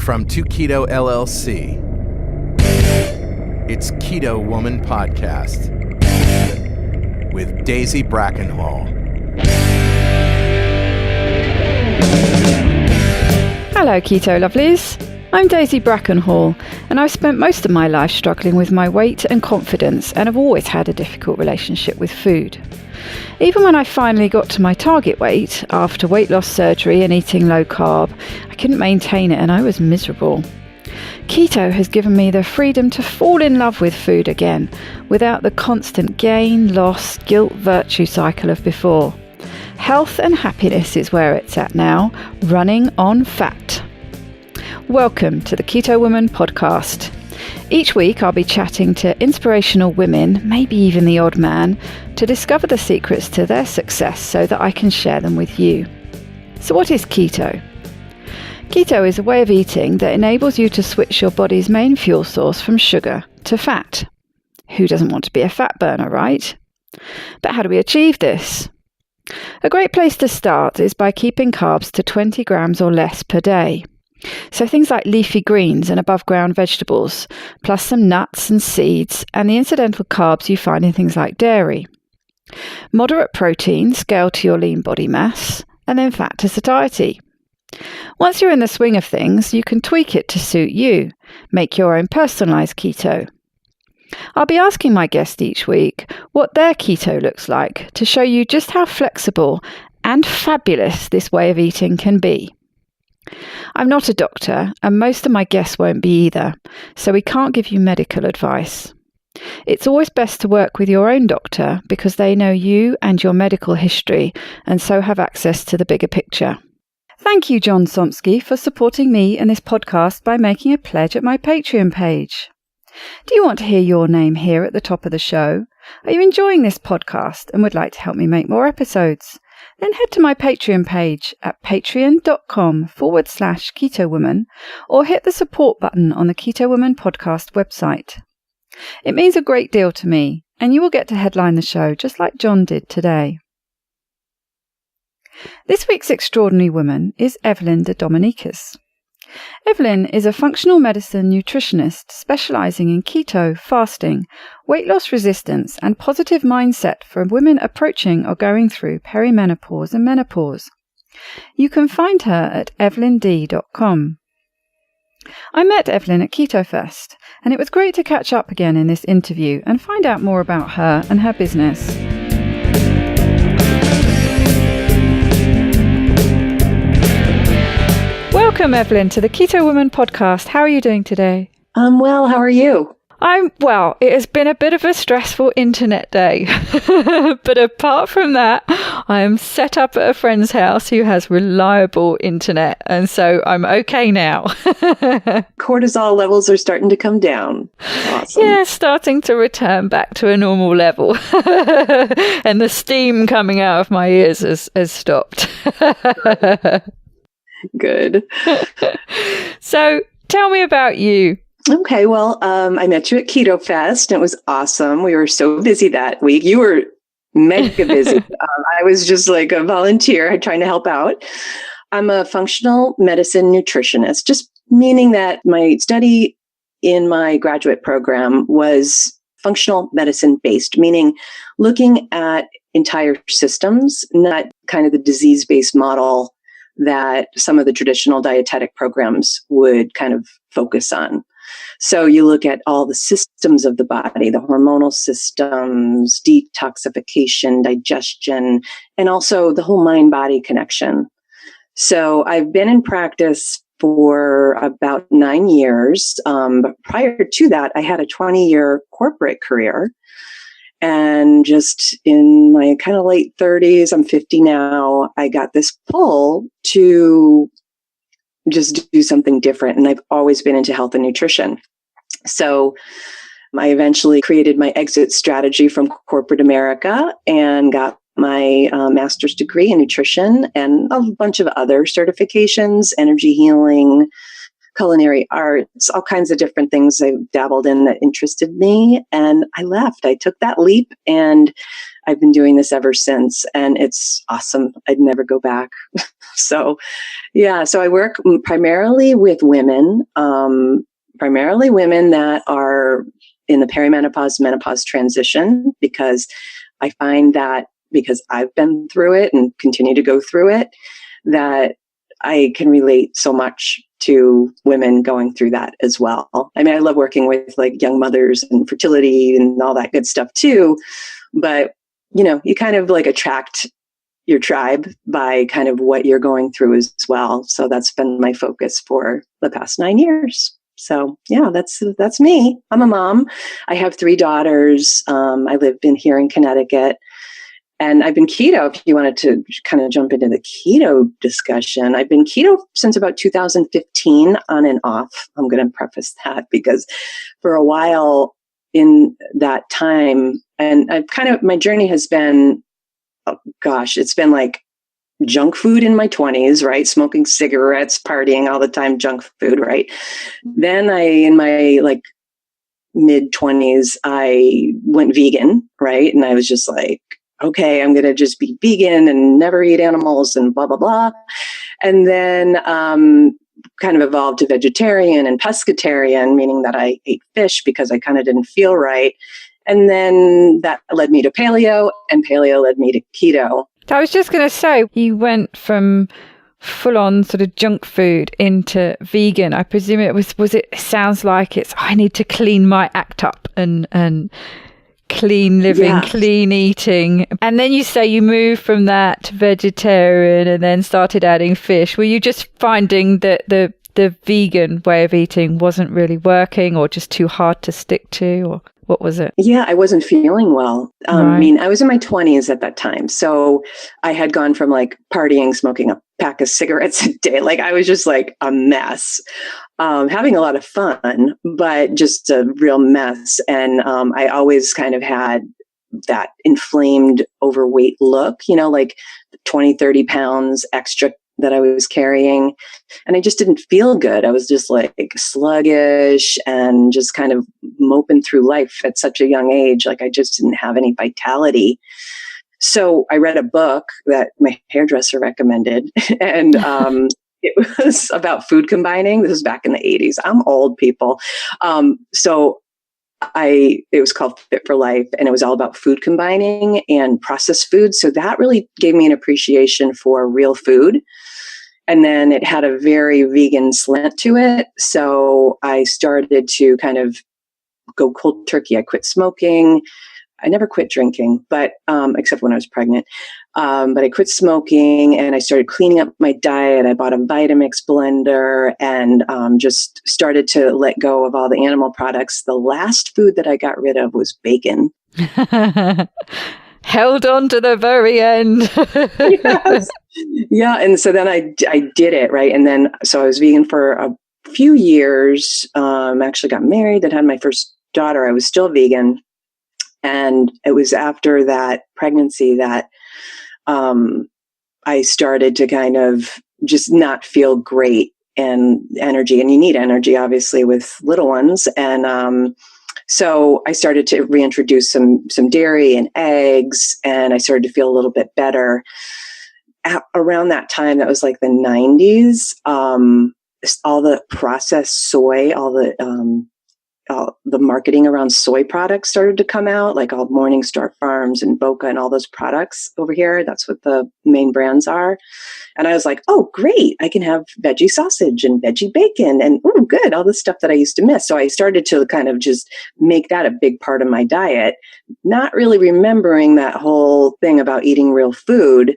From To Keto LLC, it's Keto Woman Podcast with Daisy Brackenhall. Hello, Keto lovelies. I'm Daisy Brackenhall, and I've spent most of my life struggling with my weight and confidence, and have always had a difficult relationship with food. Even when I finally got to my target weight, after weight loss surgery and eating low carb, I couldn't maintain it and I was miserable. Keto has given me the freedom to fall in love with food again, without the constant gain, loss, guilt, virtue cycle of before. Health and happiness is where it's at now, running on fat. Welcome to the Keto Woman Podcast. Each week I'll be chatting to inspirational women, maybe even the odd man, to discover the secrets to their success so that I can share them with you. So what is keto? Keto is a way of eating that enables you to switch your body's main fuel source from sugar to fat. Who doesn't want to be a fat burner, right? But how do we achieve this? A great place to start is by keeping carbs to 20 grams or less per day. So things like leafy greens and above ground vegetables, plus some nuts and seeds, and the incidental carbs you find in things like dairy. Moderate protein, scale to your lean body mass, and then fat to satiety. Once you're in the swing of things, you can tweak it to suit you. Make your own personalised keto. I'll be asking my guest each week what their keto looks like to show you just how flexible and fabulous this way of eating can be. I'm not a doctor, and most of my guests won't be either, so we can't give you medical advice. It's always best to work with your own doctor because they know you and your medical history, and so have access to the bigger picture. Thank you, John Somsky, for supporting me and this podcast by making a pledge at my Patreon page. Do you want to hear your name here at the top of the show? Are you enjoying this podcast and would like to help me make more episodes? Then head to my Patreon page at patreon.com/Keto Woman or hit the support button on the Keto Woman podcast website. It means a great deal to me, and you will get to headline the show just like John did today. This week's extraordinary woman is Evelyn DeDominicis. Evelyn is a functional medicine nutritionist specializing in keto, fasting, weight loss resistance, and positive mindset for women approaching or going through perimenopause and menopause. You can find her at evelynd.com. I met Evelyn at Keto Fest, and it was great to catch up again in this interview and find out more about her and her business. Welcome, Evelyn, to the Keto Woman Podcast. How are you doing today? I'm well. How are you? I'm well. It has been a bit of a stressful internet day. But apart from that, I am set up at a friend's house who has reliable internet. And so I'm okay now. Cortisol levels are starting to come down. Awesome. Yeah, starting to return back to a normal level. And the steam coming out of my ears has stopped. Good. So tell me about you. Okay, well, I met you at Keto Fest, and it was awesome. We were so busy that week. You were mega busy. I was just like a volunteer trying to help out. I'm a functional medicine nutritionist, just meaning that my study in my graduate program was functional medicine based, meaning looking at entire systems, not kind of the disease-based model that some of the traditional dietetic programs would kind of focus on. So you look at all the systems of the body, the hormonal systems, detoxification, digestion, and also the whole mind-body connection. So I've been in practice for about 9 years. But prior to that, I had a 20-year corporate career. And just in my kind of late 30s, I'm 50 now, I got this pull to just do something different. And I've always been into health and nutrition. So I eventually created my exit strategy from corporate America and got my master's degree in nutrition and a bunch of other certifications, energy healing, culinary arts, all kinds of different things I dabbled in that interested me. And I left. I took that leap and I've been doing this ever since, and it's awesome. I'd never go back. So, yeah. So I work primarily with women, that are in the perimenopause, menopause transition, because I find that because I've been through it and continue to go through it, that I can relate so much to women going through that as well. I mean, I love working with like young mothers and fertility and all that good stuff too. But, you kind of like attract your tribe by kind of what you're going through as well. So that's been my focus for the past 9 years. So yeah, that's me. I'm a mom. I have 3 daughters. I live here in Connecticut. And I've been keto, if you wanted to kind of jump into the keto discussion. I've been keto since about 2015 on and off. I'm going to preface that because for a while in that time, and my journey has been, it's been like junk food in my 20s, right? Smoking cigarettes, partying all the time, junk food, right? Then in my like mid 20s, I went vegan, right? And I was just like, okay, I'm going to just be vegan and never eat animals and blah, blah, blah. And then kind of evolved to vegetarian and pescatarian, meaning that I ate fish because I kind of didn't feel right. And then that led me to paleo, and paleo led me to keto. I was just going to say, you went from full-on sort of junk food into vegan. I presume it sounds like I need to clean my act up and clean living, yeah. Clean eating. And then you say you moved from that to vegetarian and then started adding fish. Were you just finding that the vegan way of eating wasn't really working, or just too hard to stick to, or what was it? Yeah, I wasn't feeling well. Right. I mean, I was in my 20s at that time. So I had gone from like partying, smoking a pack of cigarettes a day. Like I was just like a mess, having a lot of fun, but just a real mess. And I always kind of had that inflamed, overweight look, like 20, 30 pounds extra that I was carrying. And I just didn't feel good. I was just like sluggish and just kind of moping through life at such a young age. Like I just didn't have any vitality. So I read a book that my hairdresser recommended, and it was about food combining. This was back in the 80s. I'm old, people. So it was called Fit for Life, and it was all about food combining and processed food. So that really gave me an appreciation for real food. And then it had a very vegan slant to it. So I started to kind of go cold turkey. I quit smoking. I never quit drinking, but except when I was pregnant. But I quit smoking and I started cleaning up my diet. I bought a Vitamix blender and just started to let go of all the animal products. The last food that I got rid of was bacon. Held on to the very end. Yes. Yeah. And so then I did it, right? And then, so I was vegan for a few years, actually got married, then had my first daughter. I was still vegan. And it was after that pregnancy that I started to kind of just not feel great and energy. And you need energy, obviously, with little ones. And so I started to reintroduce some dairy and eggs, and I started to feel a little bit better. Around that time, that was like the 90s, all the processed soy, all the marketing around soy products started to come out, like all Morningstar Farms and Boca and all those products over here. That's what the main brands are. And I was like, oh, great. I can have veggie sausage and veggie bacon and, oh, good. All the stuff that I used to miss. So I started to kind of just make that a big part of my diet, not really remembering that whole thing about eating real food.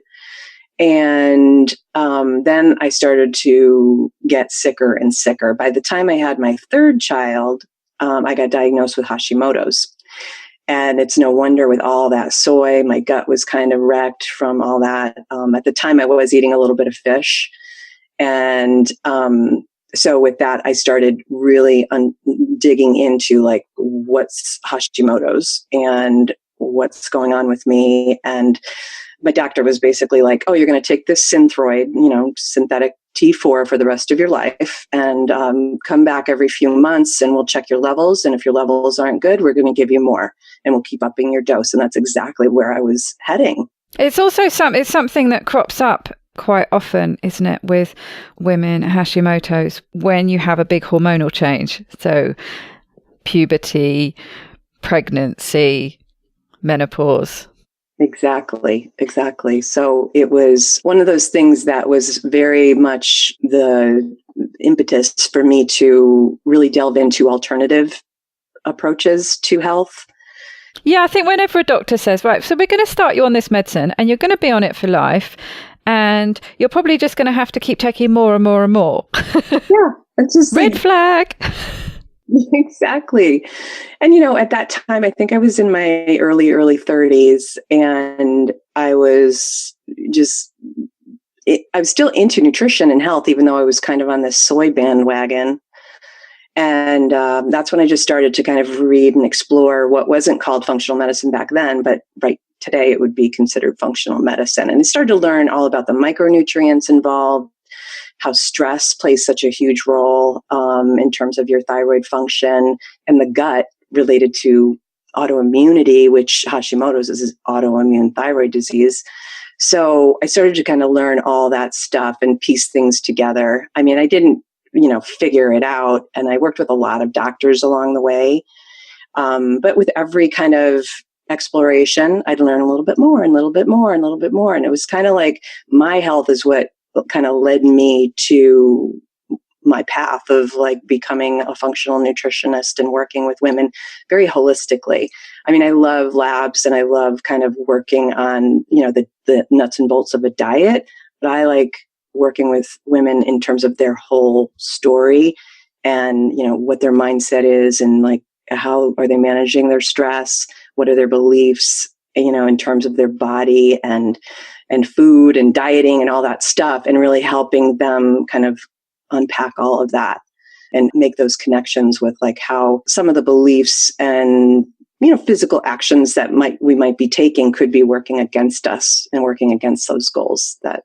And then I started to get sicker and sicker. By the time I had my third child, I got diagnosed with Hashimoto's. And it's no wonder with all that soy, my gut was kind of wrecked from all that. At the time, I was eating a little bit of fish. And so with that, I started really digging into like what's Hashimoto's and what's going on with me. And my doctor was basically like, oh, you're going to take this Synthroid, synthetic T4 for the rest of your life, and come back every few months and we'll check your levels. And if your levels aren't good, we're going to give you more and we'll keep upping your dose. And that's exactly where I was heading. It's also it's something that crops up quite often, isn't it, with women Hashimoto's when you have a big hormonal change. So puberty, pregnancy, menopause. Exactly. So it was one of those things that was very much the impetus for me to really delve into alternative approaches to health. Yeah, I think whenever a doctor says, right, so we're going to start you on this medicine and you're going to be on it for life, and you're probably just going to have to keep taking more and more and more. Yeah, it's just red flag. Exactly. And, at that time, I think I was in my early 30s, and I was I was still into nutrition and health, even though I was kind of on this soy bandwagon. And that's when I just started to kind of read and explore what wasn't called functional medicine back then, but right today it would be considered functional medicine. And I started to learn all about the micronutrients involved, how stress plays such a huge role in terms of your thyroid function, and the gut related to autoimmunity, which Hashimoto's is autoimmune thyroid disease. So I started to kind of learn all that stuff and piece things together. I mean, I didn't, figure it out. And I worked with a lot of doctors along the way. But with every kind of exploration, I'd learn a little bit more and a little bit more and a little bit more. And it was kind of like my health is what kind of led me to my path of like becoming a functional nutritionist and working with women very holistically. I mean, I love labs and I love kind of working on, the nuts and bolts of a diet, but I like working with women in terms of their whole story and, what their mindset is and like how are they managing their stress? What are their beliefs, in terms of their body and food and dieting and all that stuff, and really helping them kind of unpack all of that and make those connections with like how some of the beliefs and, physical actions that we might be taking could be working against us and working against those goals that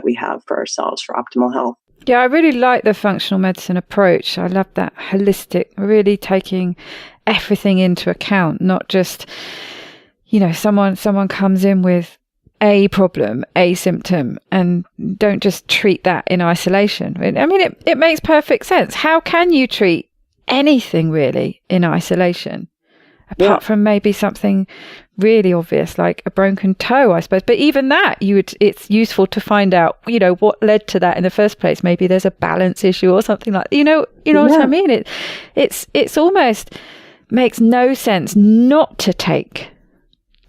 we have for ourselves for optimal health. Yeah, I really like the functional medicine approach. I love that holistic, really taking everything into account, not just, someone comes in with a problem, a symptom, and don't just treat that in isolation. I mean, it makes perfect sense. How can you treat anything really in isolation? Apart from maybe something really obvious like a broken toe, I suppose. But even that, it's useful to find out, what led to that in the first place. Maybe there's a balance issue or something like, what I mean? It's almost makes no sense not to take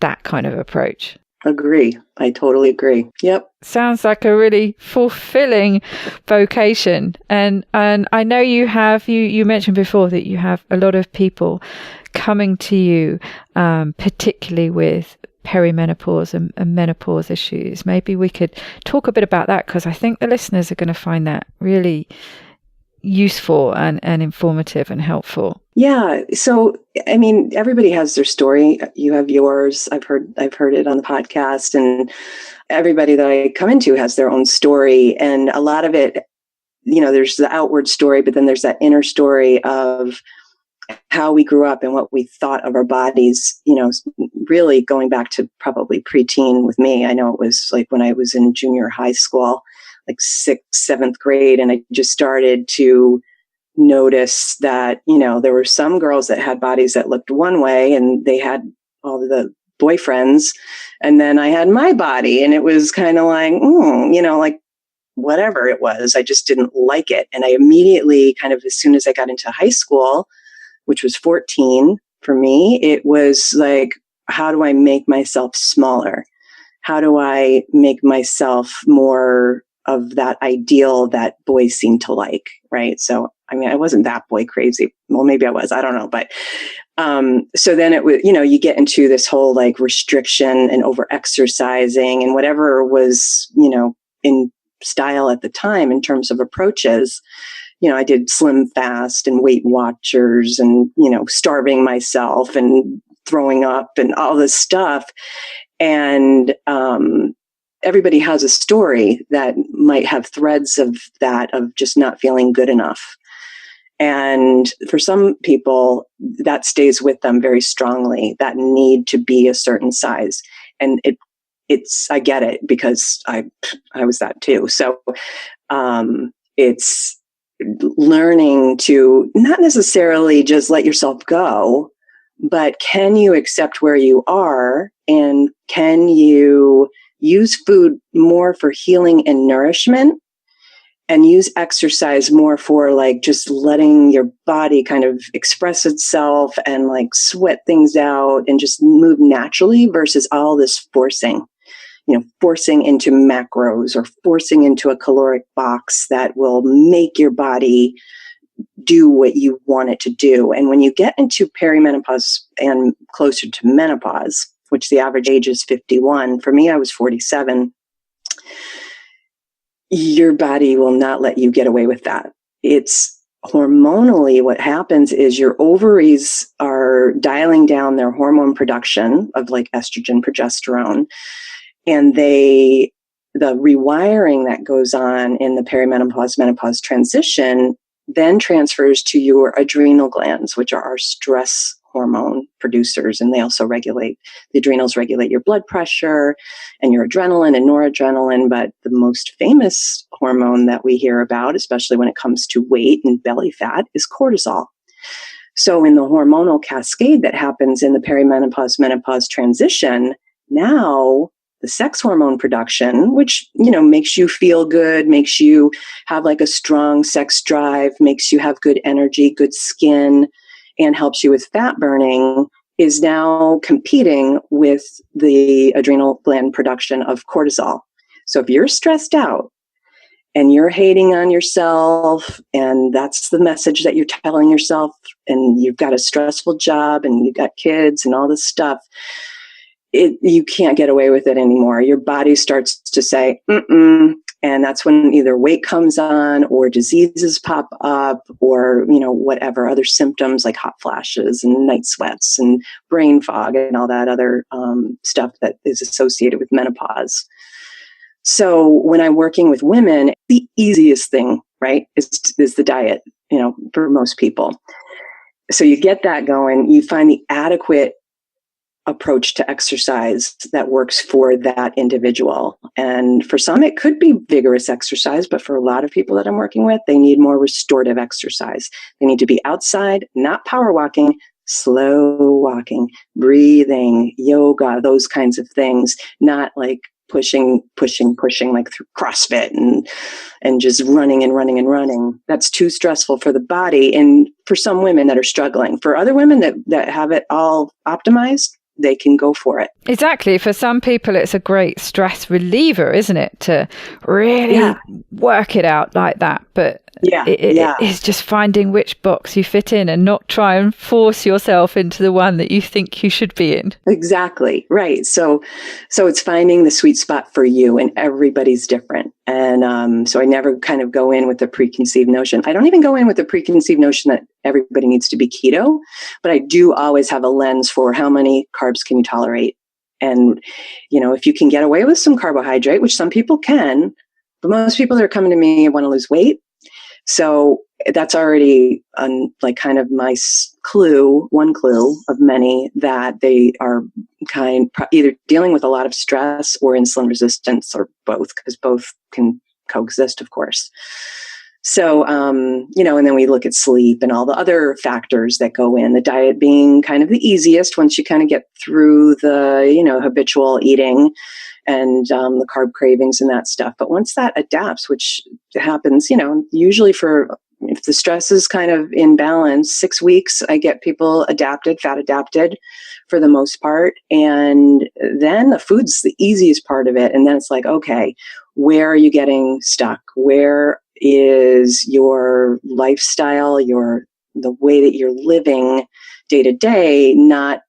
that kind of approach. Agree. I totally agree. Yep. Sounds like a really fulfilling vocation. And I know you have, you mentioned before that you have a lot of people coming to you, particularly with perimenopause and menopause issues. Maybe we could talk a bit about that, because I think the listeners are going to find that really useful and informative and helpful. Yeah. So, I mean, everybody has their story. You have yours. I've heard it on the podcast, and everybody that I come into has their own story. And a lot of it, there's the outward story, but then there's that inner story of how we grew up and what we thought of our bodies, really going back to probably preteen with me. I know it was like when I was in junior high school, like 6th, 7th grade. And I just started to notice that, there were some girls that had bodies that looked one way and they had all the boyfriends. And then I had my body and it was kind of like, like whatever it was, I just didn't like it. And I immediately kind of, as soon as I got into high school, which was 14 for me, it was like, how do I make myself smaller? How do I make myself more of that ideal that boys seem to like, right? So, I mean, I wasn't that boy crazy. Well, maybe I was, I don't know. But so then it was, you get into this whole like restriction and over exercising and whatever was, in style at the time in terms of approaches. I did Slim Fast and Weight Watchers and, starving myself and throwing up and all this stuff. And everybody has a story that might have threads of that, of just not feeling good enough. And for some people, that stays with them very strongly, that need to be a certain size. And it's, I get it, because I was that too. So it's learning to not necessarily just let yourself go, but can you accept where you are, and can you use food more for healing and nourishment, and use exercise more for like just letting your body kind of express itself and like sweat things out and just move naturally, versus all this forcing into macros or forcing into a caloric box that will make your body do what you want it to do. And when you get into perimenopause and closer to menopause, which the average age is 51, for me, I was 47, your body will not let you get away with that. It's hormonally what happens is your ovaries are dialing down their hormone production of like estrogen, progesterone, and the rewiring that goes on in the perimenopause menopause transition then transfers to your adrenal glands, which are our stress hormone producers. And they also the adrenals regulate your blood pressure and your adrenaline and noradrenaline. But the most famous hormone that we hear about, especially when it comes to weight and belly fat, is cortisol. So in the hormonal cascade that happens in the perimenopause menopause transition, now the sex hormone production, which, makes you feel good, makes you have like a strong sex drive, makes you have good energy, good skin, and helps you with fat burning, is now competing with the adrenal gland production of cortisol. So if you're stressed out and you're hating on yourself, and that's the message that you're telling yourself, and you've got a stressful job and you've got kids and all this stuff, you can't get away with it anymore. Your body starts to say, mm-mm. And that's when either weight comes on, or diseases pop up, or, whatever other symptoms like hot flashes and night sweats and brain fog and all that other stuff that is associated with menopause. So when I'm working with women, the easiest thing, right, is the diet, for most people. So you get that going, you find the adequate approach to exercise that works for that individual. And for some, it could be vigorous exercise, but for a lot of people that I'm working with, they need more restorative exercise. They need to be outside, not power walking, slow walking, breathing, yoga, those kinds of things, not like pushing like through CrossFit and just running. That's too stressful for the body. And for some women that are struggling, for other women that have it all optimized, they can go for it. Exactly. For some people, it's a great stress reliever, isn't it? To really work it out like that. But it's just finding which box you fit in and not try and force yourself into the one that you think you should be in. Exactly. Right. So it's finding the sweet spot for you, and everybody's different. And so I never kind of go in with a preconceived notion. I don't even go in with a preconceived notion that everybody needs to be keto, but I do always have a lens for how many carbs can you tolerate. And, if you can get away with some carbohydrate, which some people can, but most people that are coming to me want to lose weight. So that's already like kind of my one clue of many, that they are either dealing with a lot of stress or insulin resistance, or both, because both can coexist, of course. So, and then we look at sleep and all the other factors that go in, the diet being kind of the easiest once you kind of get through the, habitual eating and the carb cravings and that stuff. But once that adapts, which happens, usually if the stress is kind of in balance, 6 weeks, I get people fat adapted for the most part. And then the food's the easiest part of it. And then it's like, okay, where are you getting stuck? Where is your lifestyle, the way that you're living day to day, not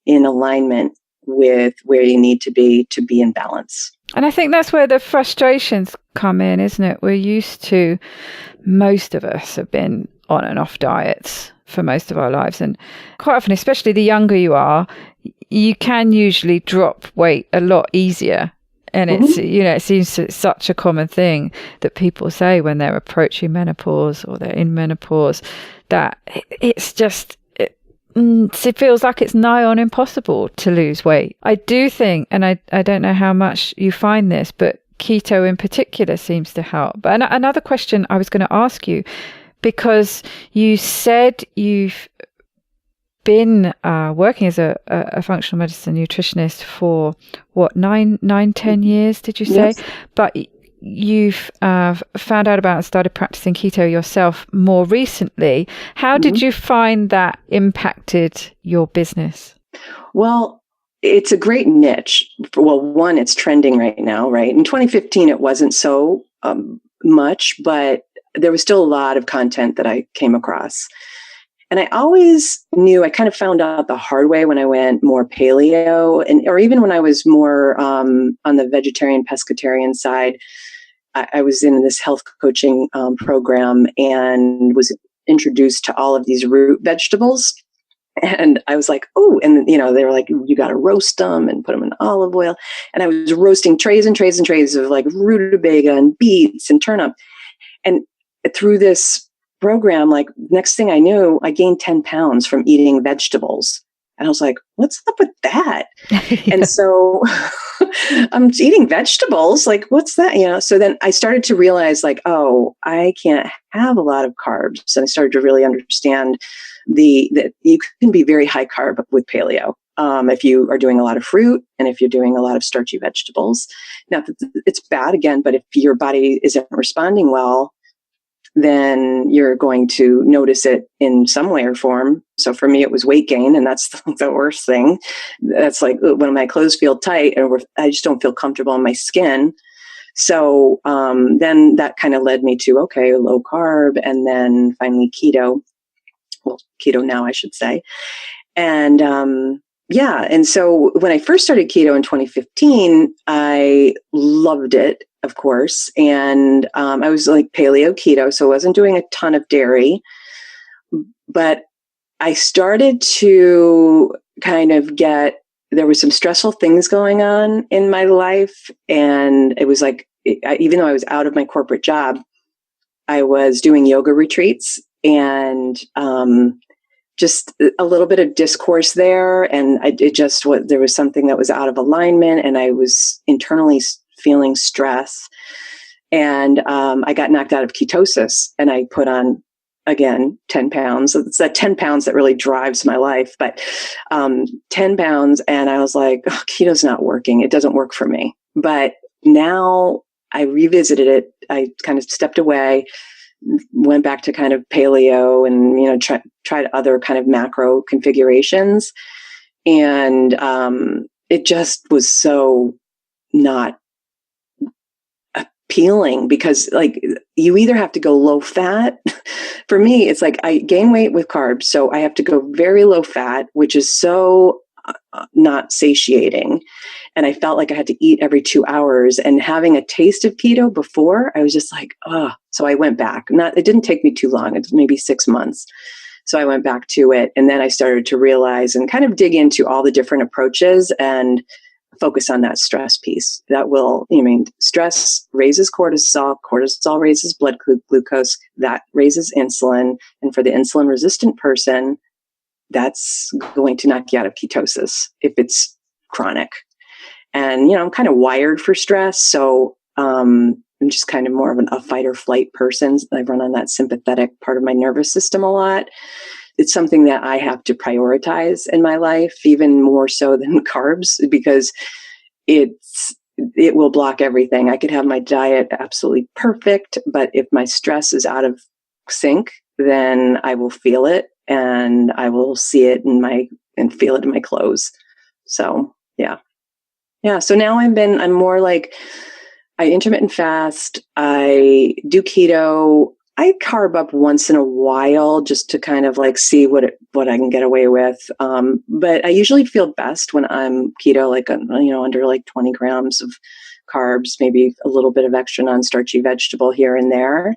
in alignment with where you need to be in balance? And I think that's where the frustrations come in, isn't it? Most of us have been on and off diets for most of our lives. And quite often, especially the younger you are, you can usually drop weight a lot easier And it's, it seems such a common thing that people say when they're approaching menopause or they're in menopause, that it's just, it feels like it's nigh on impossible to lose weight. I do think, and I don't know how much you find this, but keto in particular seems to help. But another question I was going to ask you, because you said you've been working as a functional medicine nutritionist for what, 10 years, did you say? Yes. But you've found out about and started practicing keto yourself more recently. How did you find that impacted your business? Well, it's a great niche. Well, one, it's trending right now, right? In 2015, it wasn't so much, but there was still a lot of content that I came across. And I always knew, I kind of found out the hard way when I went more paleo, or even when I was more on the vegetarian, pescatarian side. I was in this health coaching program and was introduced to all of these root vegetables. And I was like, oh, and they were like, you got to roast them and put them in olive oil. And I was roasting trays and trays and trays of like rutabaga and beets and turnip. And through this program, like next thing I knew, I gained 10 pounds from eating vegetables. And I was like, what's up with that? Yeah. And so I'm eating vegetables. Like, what's that? So then I started to realize like, oh, I can't have a lot of carbs. And I started to really understand that you can be very high carb with paleo. If you are doing a lot of fruit and if you're doing a lot of starchy vegetables. Now, it's bad again, but if your body isn't responding well, then you're going to notice it in some way or form. So for me, it was weight gain, and that's the worst thing. That's like when my clothes feel tight and I just don't feel comfortable in my skin. So then that kind of led me to, okay, low carb, and then finally keto. Well, keto now, I should say. And and so when I first started keto in 2015, I loved it, of course. And I was like paleo keto, so I wasn't doing a ton of dairy. But I started to kind of there were some stressful things going on in my life. And it was like, even though I was out of my corporate job, I was doing yoga retreats and just a little bit of discourse there. And there was something that was out of alignment, and I was internally feeling stress. And I got knocked out of ketosis, and I put on, again, 10 pounds. It's that 10 pounds that really drives my life, but 10 pounds. And I was like, oh, keto's not working. It doesn't work for me. But now I revisited it. I kind of stepped away, went back to kind of paleo and, tried other kind of macro configurations. And it just was so not appealing because like you either have to go low fat. For me, it's like I gain weight with carbs. So I have to go very low fat, which is so not satiating. And I felt like I had to eat every 2 hours, and having a taste of keto before, I was just like, oh, so I went back. It didn't take me too long. It was maybe 6 months. So I went back to it. And then I started to realize and kind of dig into all the different approaches and focus on that stress piece. Stress raises cortisol. Cortisol raises blood glucose. That raises insulin. And for the insulin resistant person, that's going to knock you out of ketosis if it's chronic. And, I'm kind of wired for stress. So I'm just kind of more of a fight or flight person. I run on that sympathetic part of my nervous system a lot. It's something that I have to prioritize in my life, even more so than carbs, because it will block everything. I could have my diet absolutely perfect, but if my stress is out of sync, then I will feel it, and I will see it and feel it in my clothes. So, yeah. Yeah. So now I'm more like, I intermittent fast. I do keto. I carb up once in a while just to kind of like see what I can get away with. But I usually feel best when I'm keto, like, under like 20 grams of carbs, maybe a little bit of extra non-starchy vegetable here and there.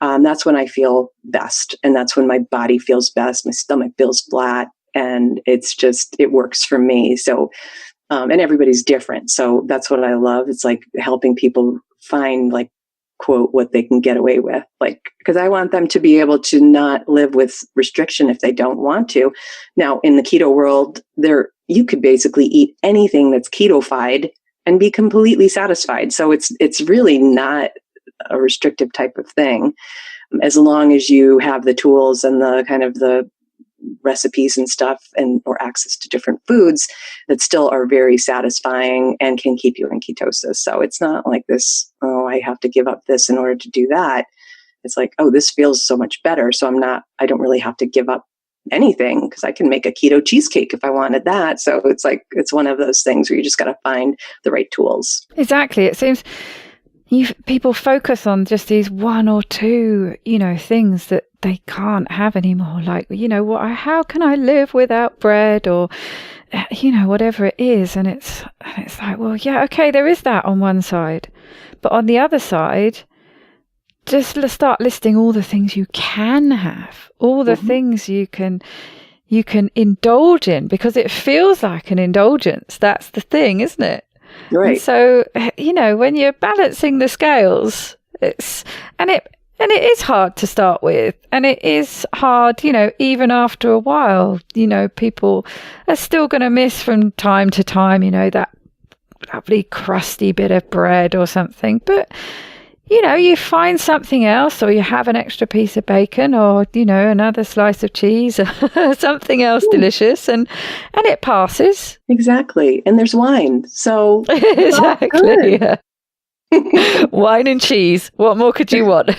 That's when I feel best. And that's when my body feels best. My stomach feels flat, and it works for me. So And everybody's different. So that's what I love. It's like helping people find, like, quote, what they can get away with. Like, because I want them to be able to not live with restriction if they don't want to. Now, in the keto world, you could basically eat anything that's ketofied and be completely satisfied. So it's really not a restrictive type of thing, as long as you have the tools and the kind of the recipes and stuff, and or access to different foods that still are very satisfying and can keep you in ketosis. So it's not like this, oh, I have to give up this in order to do that. It's like, oh, this feels so much better. So I don't really have to give up anything, because I can make a keto cheesecake if I wanted that. So it's like, it's one of those things where you just got to find the right tools. Exactly. It seems people focus on just these one or two, things that they can't have anymore. Like, how can I live without bread, or, whatever it is. And it's like, well, yeah, okay, there is that on one side. But on the other side, just start listing all the things you can have, all the things you can indulge in, because it feels like an indulgence. That's the thing, isn't it? Right. And so, when you're balancing the scales, it is hard to start with, and it is hard, even after a while, people are still going to miss from time to time, that lovely crusty bit of bread or something. But, you find something else, or you have an extra piece of bacon, or, another slice of cheese, or something else delicious, and it passes. Exactly. And there's wine. So exactly. Yeah. Wine and cheese. What more could you want?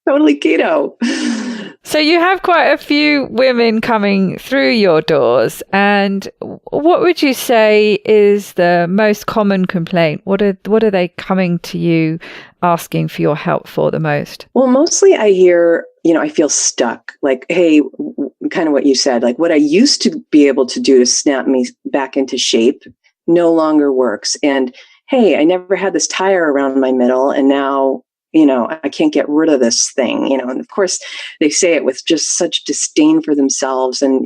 Totally keto. So you have quite a few women coming through your doors, and what would you say is the most common complaint? What are they coming to you asking for your help for the most? Well, mostly I hear, I feel stuck. Like, hey, kind of what you said, like what I used to be able to do to snap me back into shape no longer works. And hey, I never had this tire around my middle, and now I can't get rid of this thing, and of course they say it with just such disdain for themselves. And,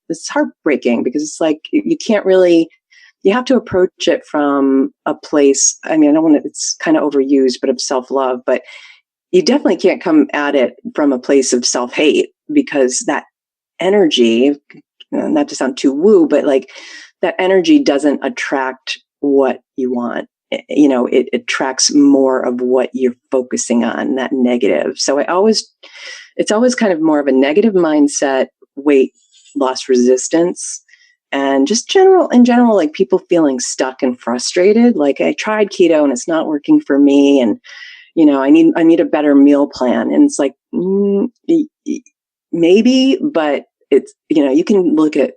it's heartbreaking, because it's like, you can't really, you have to approach it from a place. I mean, I don't want to, it's kind of overused, but of self-love, but you definitely can't come at it from a place of self-hate, because that energy, not to sound too woo, but like that energy doesn't attract what you want. It attracts more of what you're focusing on, that negative. So it's always kind of more of a negative mindset, weight loss resistance, and just in general, like people feeling stuck and frustrated. Like, I tried keto and it's not working for me. And, I need a better meal plan. And it's like, maybe, but it's, you can look at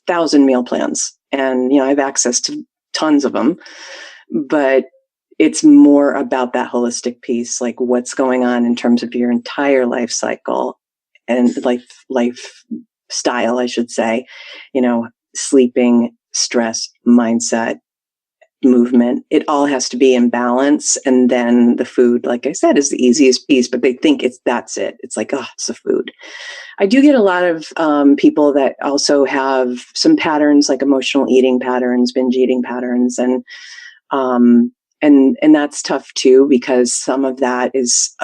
1,000 meal plans, and, I have access to tons of them. But it's more about that holistic piece, like what's going on in terms of your entire life cycle and lifestyle, I should say, sleeping, stress, mindset, movement. It all has to be in balance. And then the food, like I said, is the easiest piece, but they think that's it. It's like, oh, it's the food. I do get a lot of people that also have some patterns, like emotional eating patterns, binge eating patterns, and that's tough too, because some of that is,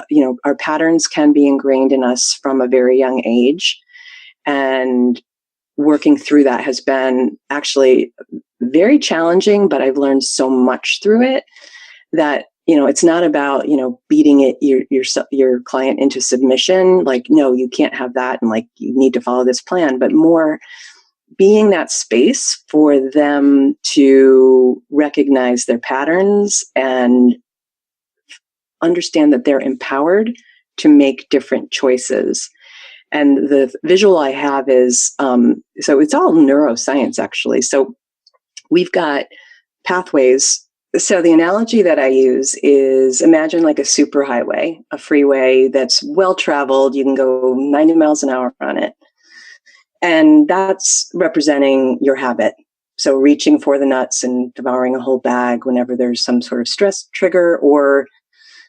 our patterns can be ingrained in us from a very young age, and working through that has been actually very challenging, but I've learned so much through it that, it's not about, beating your client into submission. Like, no, you can't have that. And like, you need to follow this plan, but more being that space for them to recognize their patterns and understand that they're empowered to make different choices. And the visual I have is, so it's all neuroscience, actually. So we've got pathways. So the analogy that I use is, imagine like a superhighway, a freeway that's well-traveled. You can go 90 miles an hour on it. And that's representing your habit. So reaching for the nuts and devouring a whole bag whenever there's some sort of stress trigger, or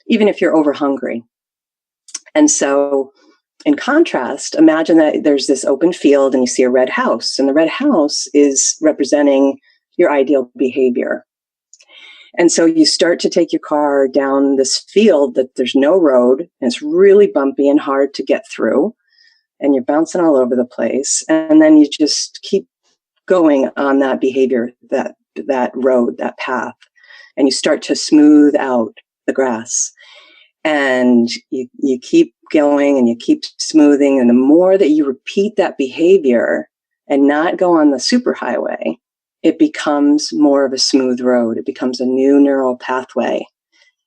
even if you're over hungry. And so in contrast, imagine that there's this open field and you see a red house, and the red house is representing your ideal behavior. And so you start to take your car down this field that there's no road, and it's really bumpy and hard to get through, and you're bouncing all over the place. And then you just keep going on that behavior, that road, that path, and you start to smooth out the grass. And you keep going and you keep smoothing. And the more that you repeat that behavior and not go on the superhighway, it becomes more of a smooth road. It becomes a new neural pathway.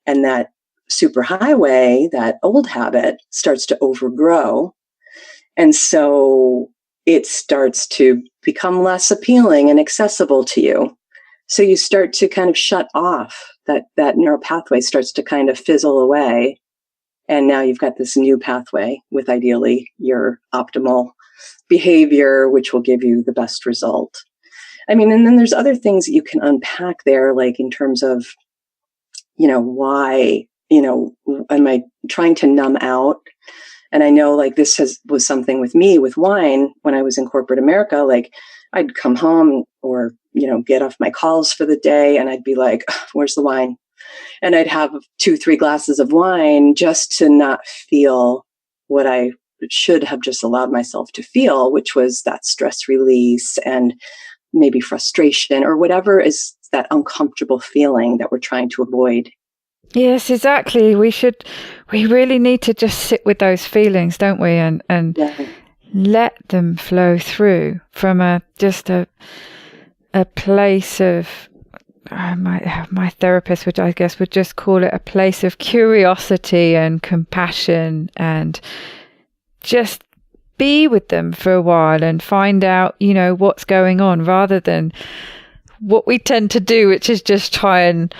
And that superhighway, that old habit, starts to overgrow. And so it starts to become less appealing and accessible to you. So you start to kind of shut off. That neural pathway starts to kind of fizzle away. And now you've got this new pathway with ideally your optimal behavior, which will give you the best result. I mean, and then there's other things that you can unpack there, like in terms of, why, am I trying to numb out? And I know like this was something with me with wine when I was in corporate America. Like I'd come home or, get off my calls for the day and I'd be like, where's the wine? And I'd have 2-3 glasses of wine just to not feel what I should have just allowed myself to feel, which was that stress release and maybe frustration or whatever is that uncomfortable feeling that we're trying to avoid. Yes, exactly. We really need to just sit with those feelings, don't we? And let them flow through from a place of, my therapist, which I guess would just call it a place of curiosity and compassion, and just be with them for a while and find out, what's going on, rather than what we tend to do, which is just try and,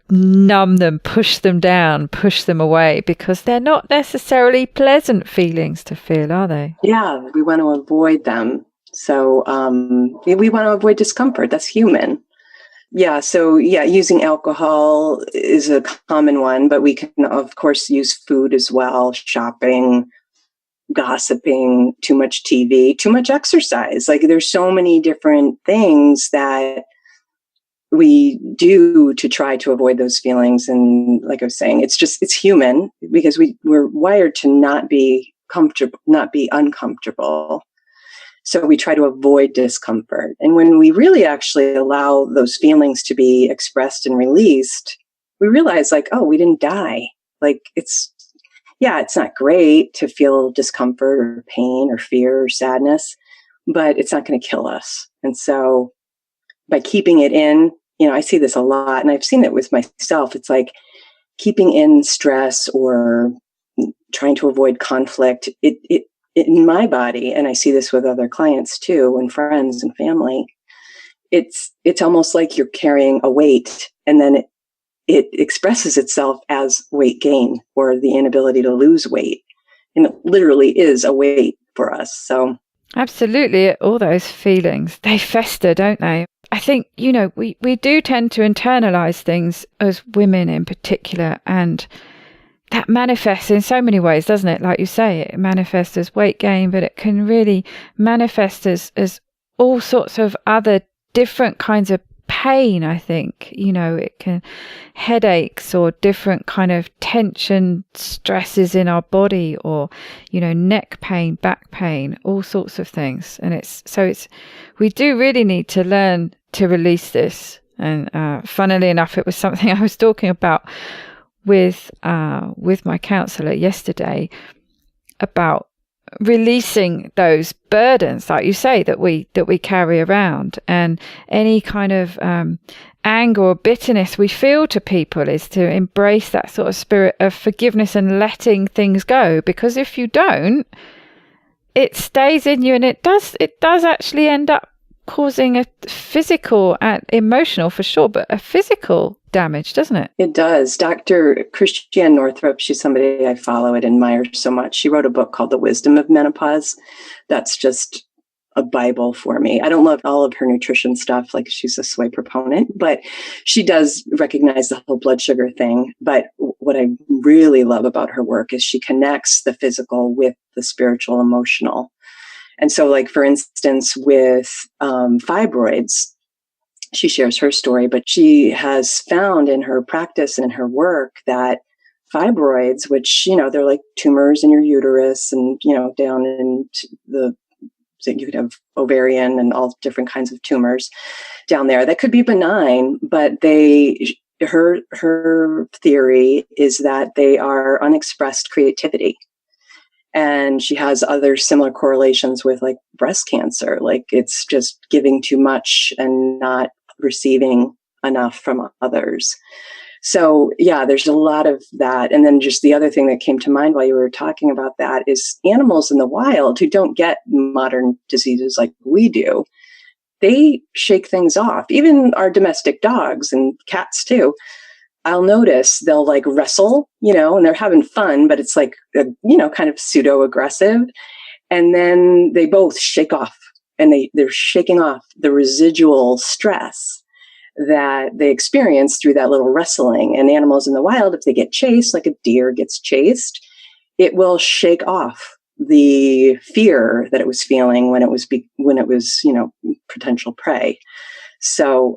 numb them, push them down, push them away, because they're not necessarily pleasant feelings to feel, are they? Yeah, we want to avoid them. So we want to avoid discomfort. That's human. Yeah. So using alcohol is a common one, but we can, of course, use food as well, shopping, gossiping, too much TV, too much exercise. Like there's so many different things that we do to try to avoid those feelings. And like I was saying, it's human because we're wired to not be comfortable, not be uncomfortable. So we try to avoid discomfort. And when we really actually allow those feelings to be expressed and released, we realize like, oh, we didn't die. Like it's not great to feel discomfort or pain or fear or sadness, but it's not going to kill us. And so by keeping it in, I see this a lot, and I've seen it with myself. It's like keeping in stress or trying to avoid conflict. It in my body, and I see this with other clients too, and friends and family. It's almost like you're carrying a weight, and then it expresses itself as weight gain or the inability to lose weight. And it literally is a weight for us. So absolutely, all those feelings, they fester, don't they? I think, we do tend to internalize things as women in particular, and that manifests in so many ways, doesn't it? Like you say, it manifests as weight gain, but it can really manifest as all sorts of other different kinds of pain, I think. It can headaches or different kind of tension stresses in our body, or neck pain, back pain, all sorts of things. And we do really need to learn to release this. And funnily enough, it was something I was talking about with my counsellor yesterday, about releasing those burdens, like you say, that we carry around, and any kind of anger or bitterness we feel to people is to embrace that sort of spirit of forgiveness and letting things go. Because if you don't, it stays in you, and it does actually end up causing a physical and emotional, for sure, but a physical damage, doesn't it? It does. Dr. Christiane Northrup, she's somebody I follow and admire so much. She wrote a book called The Wisdom of Menopause. That's just a Bible for me. I don't love all of her nutrition stuff, like she's a soy proponent, but she does recognize the whole blood sugar thing. But what I really love about her work is she connects the physical with the spiritual, emotional. And so, like, for instance, with fibroids, she shares her story, but she has found in her practice and in her work that fibroids, which, they're like tumors in your uterus and, down in so you could have ovarian and all different kinds of tumors down there that could be benign, but her theory is that they are unexpressed creativity. And she has other similar correlations with like breast cancer. Like it's just giving too much and not receiving enough from others. So yeah, there's a lot of that. And then just the other thing that came to mind while you were talking about that is animals in the wild who don't get modern diseases like we do, they shake things off. Even our domestic dogs and cats too. I'll notice they'll like wrestle, and they're having fun, but it's like, kind of pseudo aggressive. And then they both shake off and they're shaking off the residual stress that they experience through that little wrestling. And animals in the wild, if they get chased, like a deer gets chased, it will shake off the fear that it was feeling when it was potential prey. So,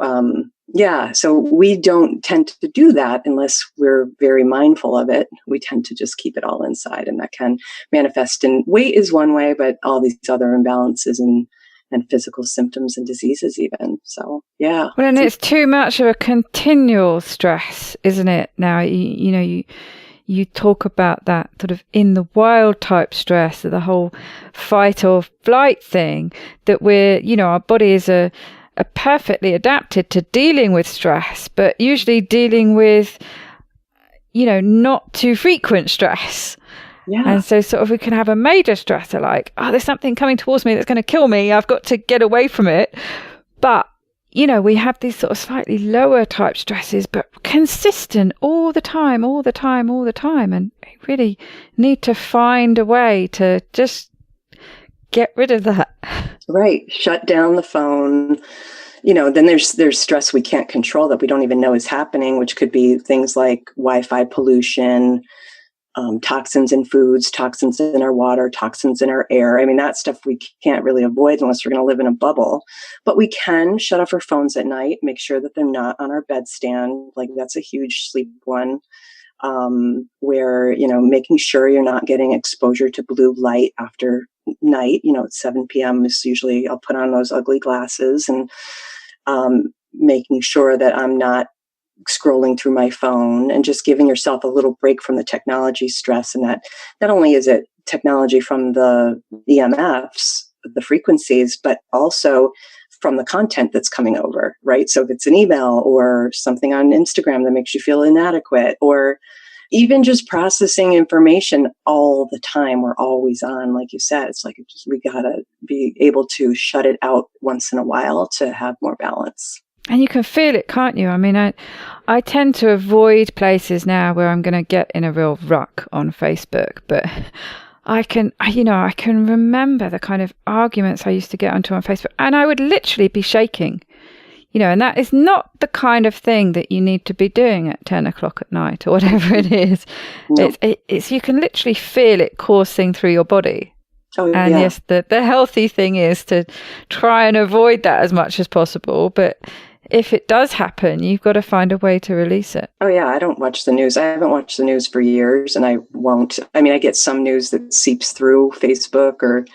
so we don't tend to do that unless we're very mindful of it. We tend to just keep it all inside, and that can manifest in weight is one way, but all these other imbalances and physical symptoms and diseases even. So, yeah. Well, and it's too much of a continual stress, isn't it? Now, you talk about that sort of in the wild type stress, the whole fight or flight thing, that our bodies are perfectly adapted to dealing with stress, but usually dealing with, not too frequent stress. Yeah. And so sort of we can have a major stressor like, oh, there's something coming towards me that's going to kill me. I've got to get away from it. But, we have these sort of slightly lower type stresses, but consistent all the time. And we really need to find a way to just get rid of that. Right. Shut down the phone. Then there's stress we can't control that we don't even know is happening, which could be things like Wi-Fi pollution, toxins in foods, toxins in our water, toxins in our air. I mean, that stuff we can't really avoid unless we're going to live in a bubble. But we can shut off our phones at night, make sure that they're not on our bedstand. Like that's a huge sleep one. Where, making sure you're not getting exposure to blue light after night, at 7 p.m. is usually, I'll put on those ugly glasses and making sure that I'm not scrolling through my phone and just giving yourself a little break from the technology stress. And that not only is it technology from the EMFs, the frequencies, but also from the content that's coming over, right? So if it's an email or something on Instagram that makes you feel inadequate, or even just processing information all the time, we're always on, like you said, it's like we gotta be able to shut it out once in a while to have more balance. And you can feel it, can't you? I mean, I tend to avoid places now where I'm going to get in a real ruck on Facebook, but I can remember the kind of arguments I used to get onto on Facebook, and I would literally be shaking, and that is not the kind of thing that you need to be doing at 10 o'clock at night or whatever it is. No. It's you can literally feel it coursing through your body. Oh, and yeah. yes, the healthy thing is to try and avoid that as much as possible, but if it does happen, you've got to find a way to release it. Oh, yeah. I don't watch the news. I haven't watched the news for years, and I won't. I mean, I get some news that seeps through Facebook or,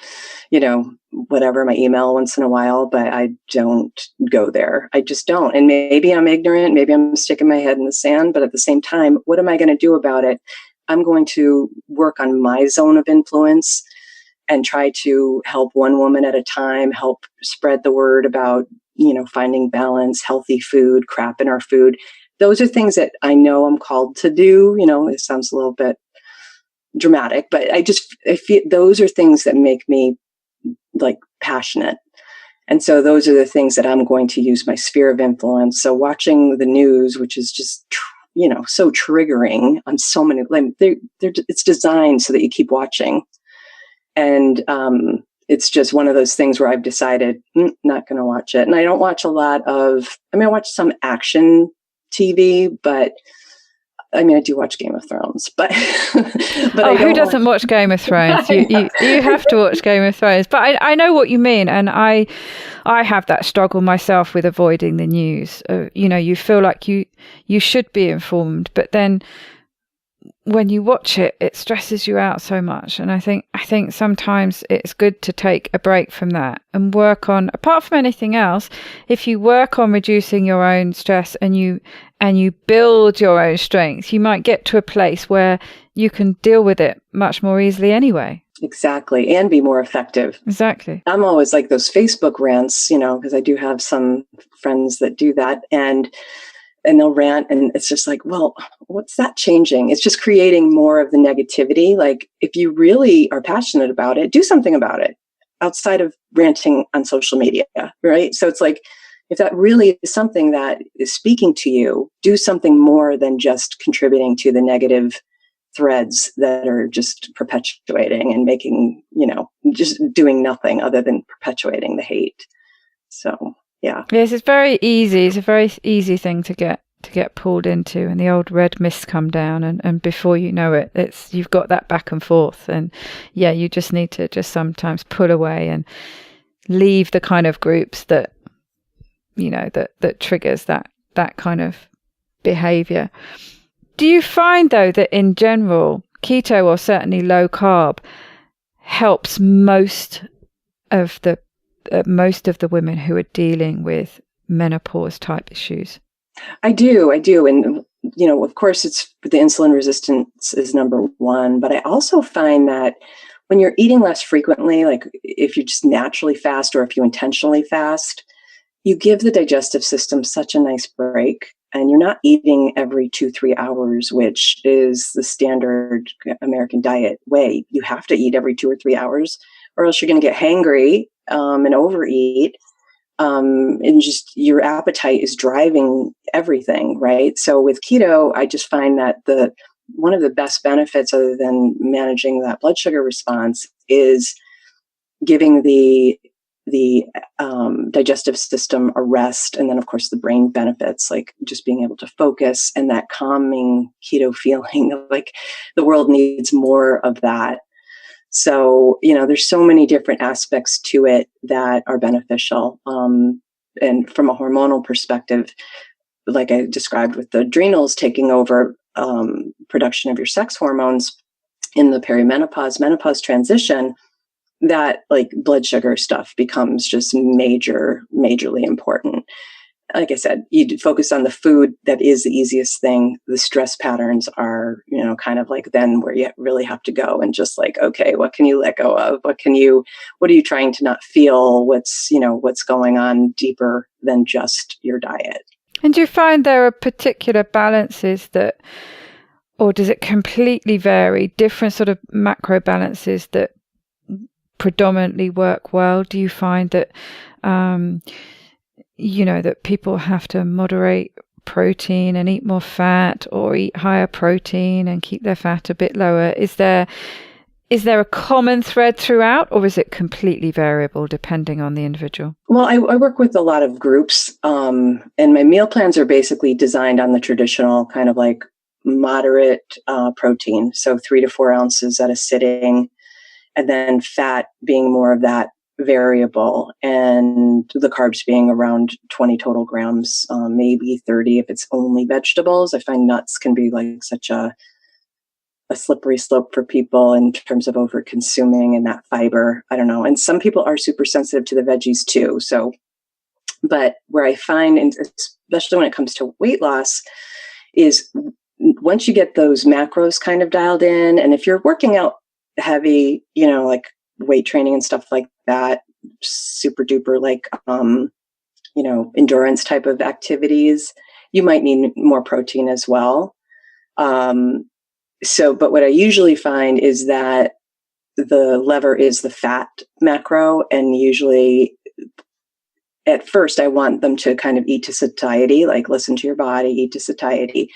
whatever, my email once in a while, but I don't go there. I just don't. And maybe I'm ignorant. Maybe I'm sticking my head in the sand. But at the same time, what am I going to do about it? I'm going to work on my zone of influence and try to help one woman at a time, help spread the word about finding balance, healthy food, crap in our food. Those are things that I know I'm called to do. It sounds a little bit dramatic, but I feel those are things that make me like passionate. And so those are the things that I'm going to use my sphere of influence. So watching the news, which is just, so triggering on so many, like it's designed so that you keep watching. And, it's just one of those things where I've decided not going to watch it. And I don't watch I watch some action TV, but I mean, I do watch Game of Thrones, but who doesn't watch Game of Thrones? You have to watch Game of Thrones. But I know what you mean, and I have that struggle myself with avoiding the news. You feel like you should be informed, but then when you watch it, it stresses you out so much. And I think sometimes it's good to take a break from that and work on, apart from anything else, if you work on reducing your own stress and you build your own strength, you might get to a place where you can deal with it much more easily anyway. Exactly. And be more effective. Exactly. I'm always like those Facebook rants, because I do have some friends that do that, and they'll rant, and it's just like, well, what's that changing? It's just creating more of the negativity. Like, if you really are passionate about it, do something about it outside of ranting on social media, right? So it's like, if that really is something that is speaking to you, do something more than just contributing to the negative threads that are just perpetuating and making, just doing nothing other than perpetuating the hate. So, yeah. Yes, it's very easy. It's a very easy thing to get pulled into, and the old red mist come down, and before you know it, you've got that back and forth, and yeah, you just need to just sometimes pull away and leave the kind of groups that that triggers that kind of behavior. Do you find though that in general keto, or certainly low carb, helps most of the women who are dealing with menopause type issues? I do. And, of course, it's the insulin resistance is number one. But I also find that when you're eating less frequently, like if you just naturally fast or if you intentionally fast, you give the digestive system such a nice break. And you're not eating every 2-3 hours, which is the standard American diet way. You have to eat every 2 or 3 hours, or else you're going to get hangry and overeat. And just your appetite is driving everything, right? So with keto, I just find that one of the best benefits, other than managing that blood sugar response, is giving the digestive system a rest. And then, of course, the brain benefits, like just being able to focus and that calming keto feeling, like the world needs more of that. So, there's so many different aspects to it that are beneficial. And from a hormonal perspective, like I described with the adrenals taking over production of your sex hormones in the menopause transition, that like blood sugar stuff becomes just majorly important. Like I said, you focus on the food. That is the easiest thing. The stress patterns are, kind of like then where you really have to go and just like, okay, what can you let go of? What are you trying to not feel? What's going on deeper than just your diet? And do you find there are particular balances that, or does it completely vary, different sort of macro balances that predominantly work well? Do you find that, that people have to moderate protein and eat more fat, or eat higher protein and keep their fat a bit lower? Is there a common thread throughout, or is it completely variable depending on the individual? Well, I work with a lot of groups, and my meal plans are basically designed on the traditional kind of like moderate protein. So 3 to 4 ounces at a sitting, and then fat being more of that variable, and the carbs being around 20 total grams, maybe 30 if it's only vegetables. I find nuts can be like such a slippery slope for people in terms of over consuming and that fiber. I don't know. And some people are super sensitive to the veggies too. So, but where I find, and especially when it comes to weight loss, is once you get those macros kind of dialed in, and if you're working out heavy, like weight training and stuff like that, super duper, like, endurance type of activities, you might need more protein as well. But what I usually find is that the lever is the fat macro, and usually at first I want them to kind of eat to satiety, like listen to your body, eat to satiety.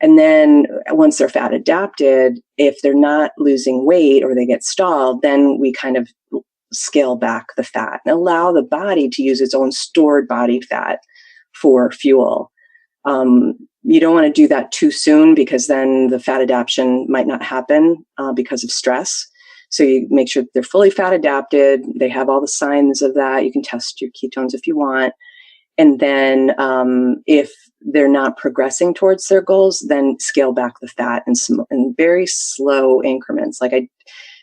And then once they're fat adapted, if they're not losing weight or they get stalled, then we kind of scale back the fat and allow the body to use its own stored body fat for fuel. you don't want to do that too soon, because then the fat adaptation might not happen because of stress. So you make sure that they're fully fat adapted. They have all the signs of that. You can test your ketones if you want. And then if they're not progressing towards their goals, then scale back the fat in very slow increments.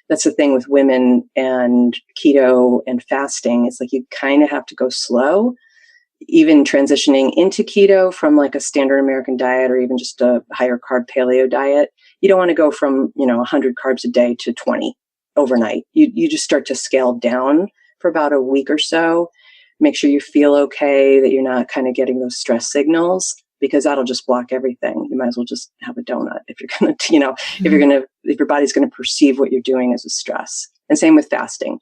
That's the thing with women and keto and fasting. It's like you kind of have to go slow. Even transitioning into keto from like a standard American diet or even just a higher carb paleo diet, you don't want to go from 100 carbs a day to 20 overnight. You just start to scale down for about a week or so. Make sure you feel okay, that you're not kind of getting those stress signals, because that'll just block everything. You might as well just have a donut if you're going to, if your body's going to perceive what you're doing as a stress. And same with fasting.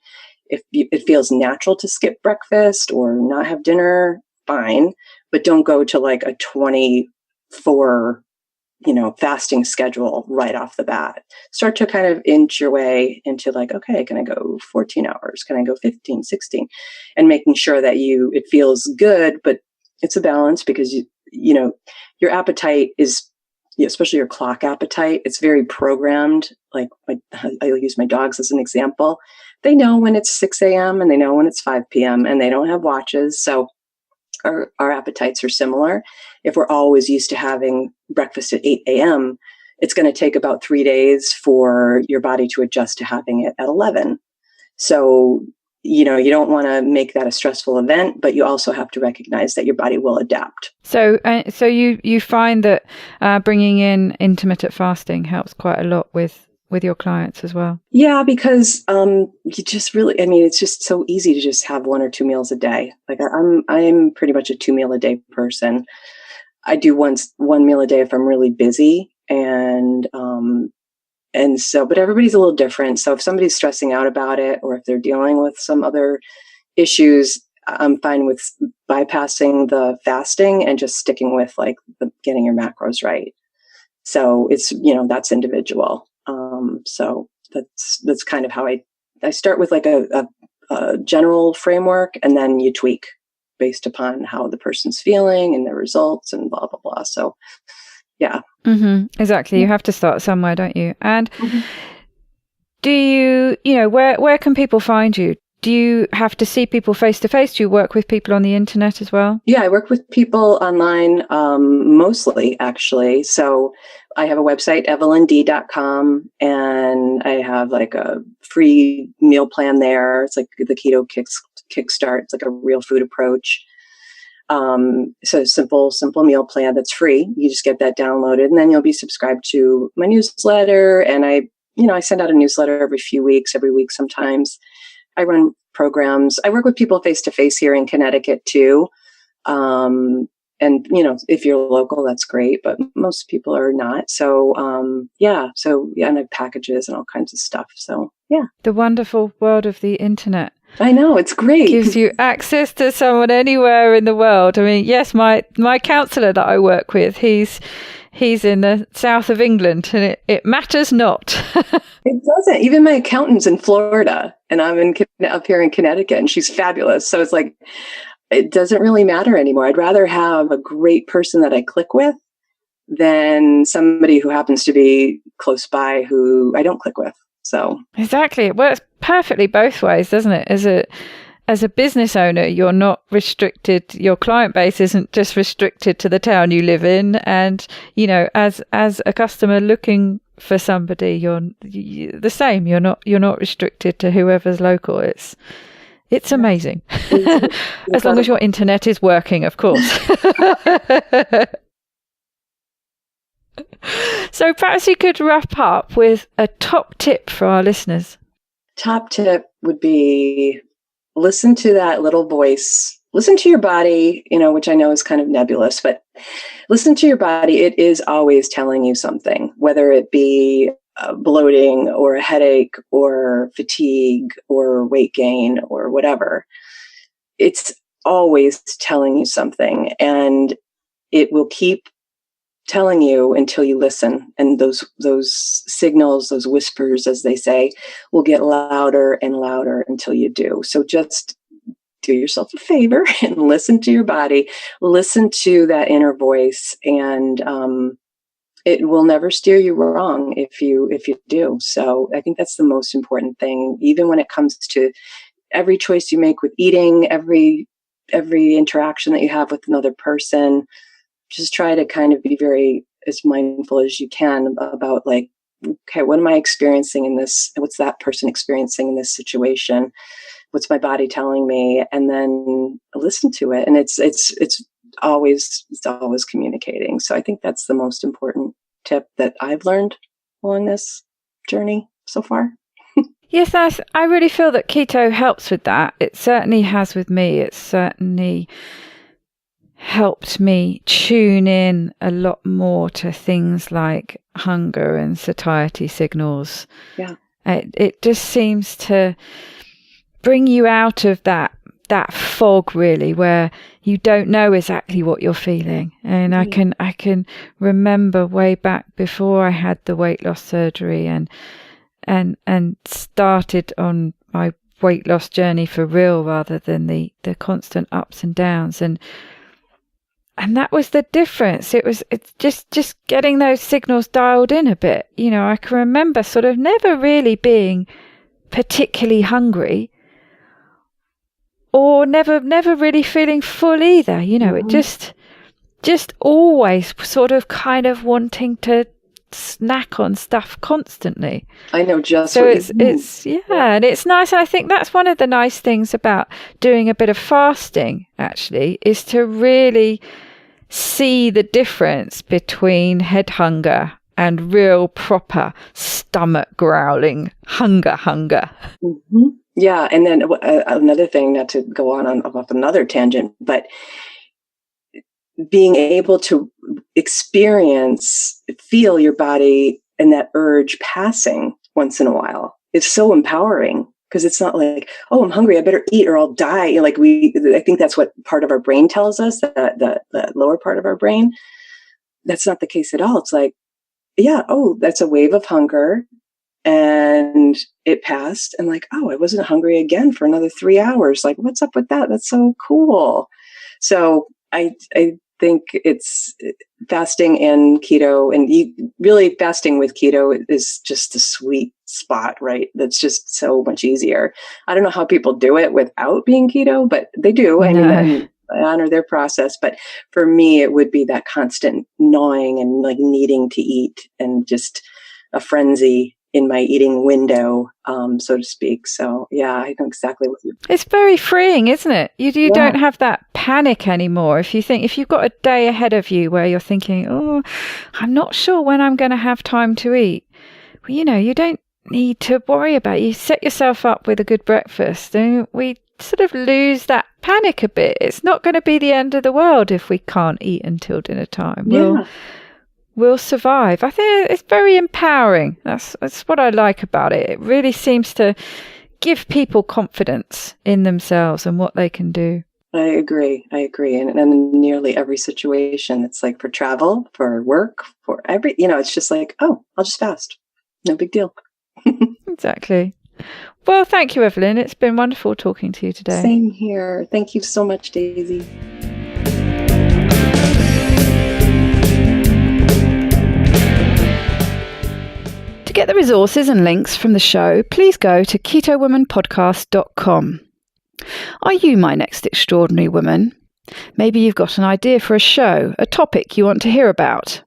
If it feels natural to skip breakfast or not have dinner, fine, but don't go to like a 24 fasting schedule right off the bat. Start to kind of inch your way into like, okay, can I go 14 hours? Can I go 15, 16? And making sure that it feels good, but it's a balance, because your appetite is, especially your clock appetite, it's very programmed. Like I'll use my dogs as an example. They know when it's 6 a.m. and they know when it's 5 p.m. and they don't have watches. So our appetites are similar. If we're always used to having breakfast at 8 a.m., it's going to take about 3 days for your body to adjust to having it at 11. So, you don't want to make that a stressful event, but you also have to recognize that your body will adapt. So you find that bringing in intermittent fasting helps quite a lot with your clients as well? Yeah, because you just really, it's just so easy to just have 1 or 2 meals a day. Like I'm pretty much a 2 meal a day person. I do one meal a day if I'm really busy, and so, but everybody's a little different. So if somebody's stressing out about it, or if they're dealing with some other issues, I'm fine with bypassing the fasting and just sticking with like getting your macros right. So it's, that's individual. So that's kind of how I start with like a general framework, and then you tweak based upon how the person's feeling and their results and blah, blah, blah. So yeah. Mm-hmm. Exactly. You have to start somewhere, don't you? And do you, where can people find you? Do you have to see people face to face? Do you work with people on the internet as well? Yeah, I work with people online, mostly actually. So I have a website, evelynD.com, and I have like a free meal plan there. It's like the Keto Kickstart. It's like a real food approach. So simple meal plan that's free. You just get that downloaded, and then you'll be subscribed to my newsletter. And I send out a newsletter every week sometimes. I run programs. I work with people face to face here in Connecticut too. And if you're local, that's great, but most people are not. So, and I have packages and all kinds of stuff. So, yeah. The wonderful world of the internet. I know, it's great. Gives you access to someone anywhere in the world. I mean, yes, my counsellor that I work with, he's in the south of England, and it matters not. It doesn't. Even my accountant's in Florida, and I'm up here in Connecticut, and she's fabulous. So it's like, it doesn't really matter anymore. I'd rather have a great person that I click with than somebody who happens to be close by who I don't click with. So exactly, it works perfectly both ways, doesn't it? As a business owner, you're not restricted. Your client base isn't just restricted to the town you live in, and as a customer looking for somebody, you're the same. You're not restricted to whoever's local. It's amazing, as long as your internet is working, of course. So perhaps you could wrap up with a top tip for our listeners. Top tip would be, listen to that little voice. Listen to your body, which I know is kind of nebulous, but listen to your body. It is always telling you something, whether it be bloating or a headache or fatigue or weight gain or whatever. It's always telling you something, and it will keep telling you until you listen. And those signals, those whispers, as they say, will get louder and louder until you do. So just do yourself a favor and listen to your body, listen to that inner voice, and it will never steer you wrong if you do. So I think that's the most important thing, even when it comes to every choice you make with eating, every interaction that you have with another person. Just try to kind of be very as mindful as you can about like, okay, what am I experiencing in this? What's that person experiencing in this situation? What's my body telling me? And then listen to it. And it's always communicating. So I think that's the most important tip that I've learned along this journey so far. Yes, I really feel that keto helps with that. It certainly has with me. It certainly helped me tune in a lot more to things like hunger and satiety signals. Yeah. It just seems to bring you out of that fog, really, where you don't know exactly what you're feeling. And I can remember way back before I had the weight loss surgery and started on my weight loss journey for real, rather than the constant ups and downs. And that was the difference. It's just getting those signals dialed in a bit. You know, I can remember sort of never really being particularly hungry, or never really feeling full either. You know, it just always sort of kind of wanting to snack on stuff constantly. I know just so what it's and it's nice. And I think that's one of the nice things about doing a bit of fasting, actually, is to really see the difference between head hunger and real proper stomach growling hunger. Mm-hmm. Yeah. And then another thing, not to go on off another tangent, but being able to feel your body and that urge passing once in a while is so empowering, because it's not like, oh, I'm hungry, I better eat or I'll die. Like I think that's what part of our brain tells us, the lower part of our brain. That's not the case at all. It's like, yeah, oh, that's a wave of hunger and it passed. And like, oh, I wasn't hungry again for another 3 hours. Like, what's up with that? That's so cool. So I think it's fasting and keto, and really fasting with keto is just a sweet spot, right? That's just so much easier. I don't know how people do it without being keto, but they do. I mean, I honor their process. But for me, it would be that constant gnawing and like needing to eat, and just a frenzy in my eating window, so to speak. So yeah, I know exactly what you're. It's very freeing, isn't it? You don't have that panic anymore. If you've got a day ahead of you where you're thinking, oh, I'm not sure when I'm going to have time to eat. Well, you know, you don't need to worry about it. You set yourself up with a good breakfast, and we sort of lose that panic a bit. It's not going to be the end of the world if we can't eat until dinner time. Yeah. We'll survive. I think it's very empowering. That's what I like about it. It really seems to give people confidence in themselves and what they can do. I agree. And in nearly every situation, it's like for travel, for work, for it's just like, oh, I'll just fast. No big deal. Exactly. Well, thank you, Evelyn. It's been wonderful talking to you today. Same here. Thank you so much, Daisy. To get the resources and links from the show, please go to ketowomanpodcast.com. Are you my next extraordinary woman? Maybe you've got an idea for a show, a topic you want to hear about.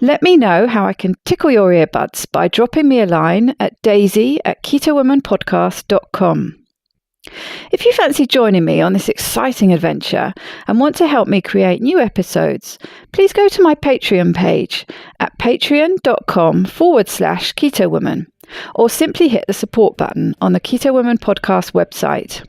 Let me know how I can tickle your earbuds by dropping me a line at daisy@ketowomanpodcast.com. If you fancy joining me on this exciting adventure and want to help me create new episodes, please go to my Patreon page at patreon.com/ketowoman, or simply hit the support button on the Keto Woman podcast website.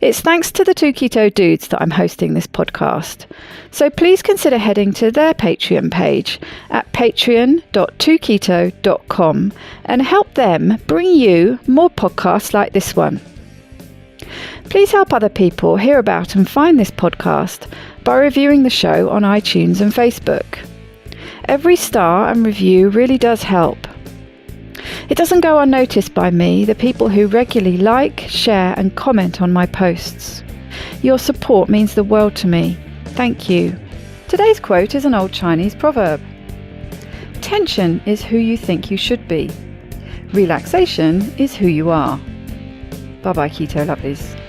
It's thanks to the two keto dudes that I'm hosting this podcast, so please consider heading to their Patreon page at patreon.2keto.com and help them bring you more podcasts like this one. Please help other people hear about and find this podcast by reviewing the show on iTunes and Facebook. Every star and review really does help. It doesn't go unnoticed by me, the people who regularly like, share and comment on my posts. Your support means the world to me. Thank you. Today's quote is an old Chinese proverb. Tension is who you think you should be. Relaxation is who you are. Bye-bye, Keto Lovelies.